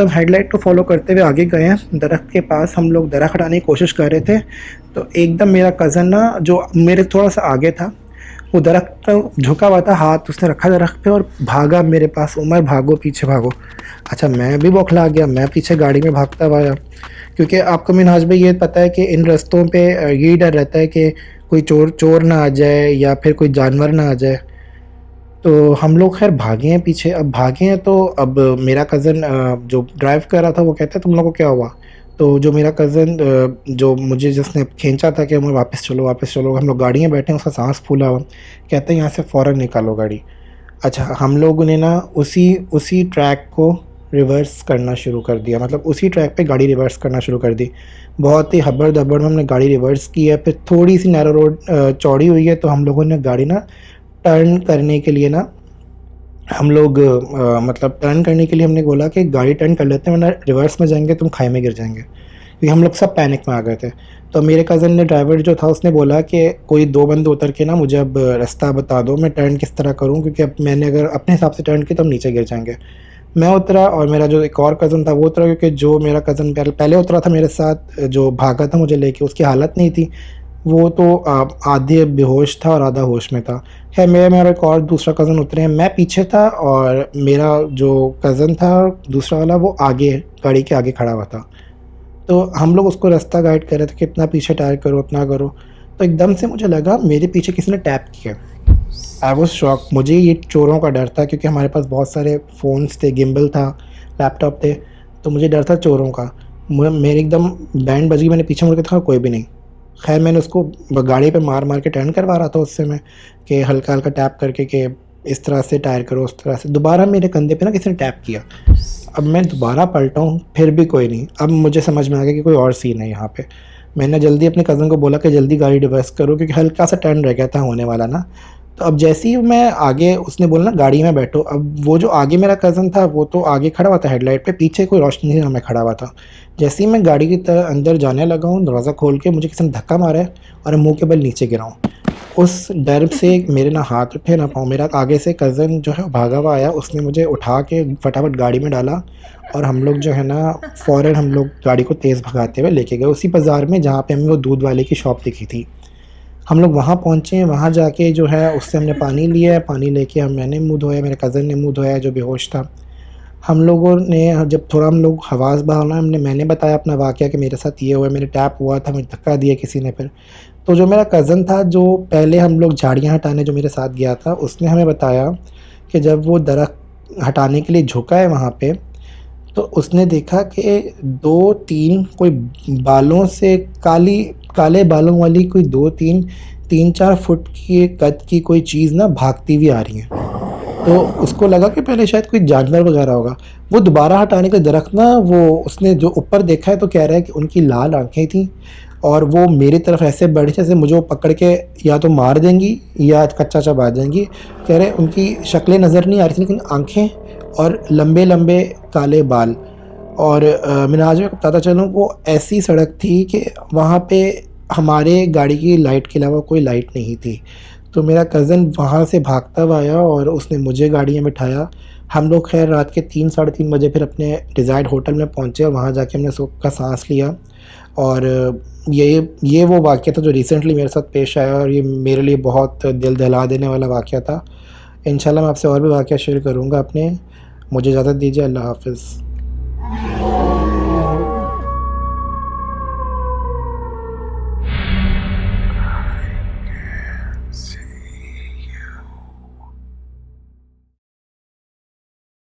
तो हम head light को फॉलो करते हुए आगे गए हैं। दरख्त के पास हम लोग दरख्त हटाने की कोशिश कर रहे थे, तो एकदम मेरा कज़न ना, जो मेरे थोड़ा सा आगे था, वो दरख्त पर झुका हुआ था, हाथ उसने रखा दरख्त पे और भागा मेरे पास, उमर भागो पीछे भागो। अच्छा, मैं भी बौखला गया, मैं पीछे गाड़ी में भागता हुआ आया, क्योंकि आपको मिनहाज भाई ये पता है कि इन रास्तों पे यही डर रहता है कि कोई चोर चोर ना आ जाए या फिर कोई जानवर ना आ जाए। तो हम लोग खैर भागे हैं पीछे। अब भागे हैं तो अब मेरा कज़न जो ड्राइव कर रहा था वो कहता है तुम लोगों को क्या हुआ। तो जो मेरा कज़न जो मुझे जिसने खींचा था कि हमें वापस चलो वापस चलो, हम लोग गाड़ी में बैठे हैं, उसका सांस फूला हुआ, कहते हैं यहाँ से फ़ौरन निकालो गाड़ी। अच्छा, हम लोगों ने ना उसी उसी ट्रैक को रिवर्स करना शुरू कर दिया, मतलब उसी ट्रैक पे गाड़ी रिवर्स करना शुरू कर दी। बहुत ही हबड़ दबड़ में हमने गाड़ी रिवर्स की है। फिर थोड़ी सी नैरो रोड चौड़ी हुई है, तो हम लोगों ने गाड़ी ना टर्न करने के लिए ना, हम लोग मतलब टर्न करने के लिए हमने बोला कि गाड़ी टर्न कर लेते हैं, वरना रिवर्स में जाएंगे तुम खाई में गिर जाएंगे, क्योंकि हम लोग सब पैनिक में आ गए थे। तो मेरे कज़न ने, ड्राइवर जो था, उसने बोला कि कोई दो बंदे उतर के ना मुझे अब रास्ता बता दो, मैं टर्न किस तरह करूं, क्योंकि अब मैंने अगर अपने हिसाब से टर्न की तो हम नीचे गिर जाएंगे। मैं उतरा और मेरा जो एक और कज़न था वो उतरा, क्योंकि जो मेरा कज़न पहले उतरा था मेरे साथ, जो भागा था मुझे लेके, उसकी हालत नहीं थी, वो तो आधे बेहोश था और आधा होश में था। खैर मेरा एक और दूसरा कज़न उतरे हैं, मैं पीछे था और मेरा जो कज़न था दूसरा वाला वो आगे, गाड़ी के आगे खड़ा हुआ था। तो हम लोग उसको रास्ता गाइड कर रहे थे कि इतना पीछे टायर करो, इतना करो। तो एकदम से मुझे लगा मेरे पीछे किसी ने टैप किया। I was shock. मुझे ये चोरों का डर था, क्योंकि हमारे पास बहुत सारे फ़ोन्स थे, गिम्बल था, लैपटॉप थे, तो मुझे डर था चोरों का। मेरी एकदम बैंड बज गई, मैंने पीछे मुड़ के देखा, कोई भी नहीं। खैर मैंने उसको गाड़ी पे मार मार के टर्न करवा रहा था उससे मैं, कि हल्का हल्का टैप करके कि इस तरह से टायर करो, उस तरह से। दोबारा मेरे कंधे पे ना किसी ने टैप किया। अब मैं दोबारा पलटा हूँ, फिर भी कोई नहीं। अब मुझे समझ में आ गया कि कोई और सीन है यहाँ पे। मैंने जल्दी अपने कज़न को बोला कि जल्दी गाड़ी रिवर्स करो, क्योंकि हल्का सा टर्न रह गया था होने वाला ना। तो अब जैसे ही मैं आगे, उसने बोला ना गाड़ी में बैठो, अब वो जो आगे मेरा कज़न था वो तो आगे खड़ा हुआ था हेडलाइट पे, पीछे कोई रोशनी नहीं, मैं खड़ा हुआ था। जैसे ही मैं गाड़ी की तरह अंदर जाने लगा हूँ, दरवाज़ा खोल के मुझे किसी ने धक्का मारा है और मैं मुँह के बल नीचे गिरा हूँ। उस डर से मेरे ना हाथ उठे ना पाँव। मेरा आगे से कज़न जो है भागा हुआ आया, उसने मुझे उठा के फटाफट गाड़ी में डाला और हम लोग जो है ना फ़ौरन हम लोग गाड़ी को तेज़ भगाते हुए लेके गए उसी बाज़ार में जहाँ पे हमें वो दूध वाले की शॉप दिखी थी। हम लोग वहाँ पहुँचे, वहाँ जाके जो है उससे हमने पानी लिया है, पानी लेके मैंने मुँह धोया, मेरे कज़न ने मुँह धोया जो बेहोश था। हम लोगों ने जब थोड़ा हम लोग हवास बहाना, मैंने बताया अपना वाक़या कि मेरे साथ ये हुआ, मेरे टैप हुआ था, मुझे धक्का दिया किसी ने। फिर तो जो मेरा कज़न था, जो पहले हम लोग झाड़ियाँ हटाने जो मेरे साथ गया था, उसने हमें बताया कि जब वो दरख्त हटाने के लिए झुका है वहाँ पे, तो उसने देखा कि 2-3 कोई बालों से काले बालों वाली कोई 2-3 3-4 फुट की कद की कोई चीज़ ना भागती हुई आ रही है। तो उसको लगा कि पहले शायद कोई जानवर वगैरह होगा। वो दोबारा हटाने के दरख्त ना, वो उसने जो ऊपर देखा है तो कह रहा है कि उनकी लाल आँखें थीं और वो मेरी तरफ ऐसे बढ़ी जैसे मुझे वो पकड़ के या तो मार देंगी या कच्चा चबा देंगी। कह रहे उनकी शक्लें नज़र नहीं आ रही थी, लेकिन आँखें और लंबे लंबे काले बाल। और मैंने आज में बताता चलूँ, वो ऐसी सड़क थी कि वहाँ पे हमारे गाड़ी की लाइट के अलावा कोई लाइट नहीं थी। तो मेरा कज़न वहाँ से भागता हुआ आया और उसने मुझे गाड़ी में बिठाया। हम लोग खैर रात के 3 साढ़े 3 बजे फिर अपने डिज़ायर्ड होटल में पहुँचे और वहाँ जाके हमने सुख का सांस लिया। और ये वो वाक़या था जो रिसेंटली मेरे साथ पेश आया और ये मेरे लिए बहुत दिल दहला देने वाला वाक़या था। इंशाल्लाह मैं आपसे और भी वाक़या शेयर करूँगा अपने। मुझे इजाज़त दीजिए। अल्लाह हाफ़िज़।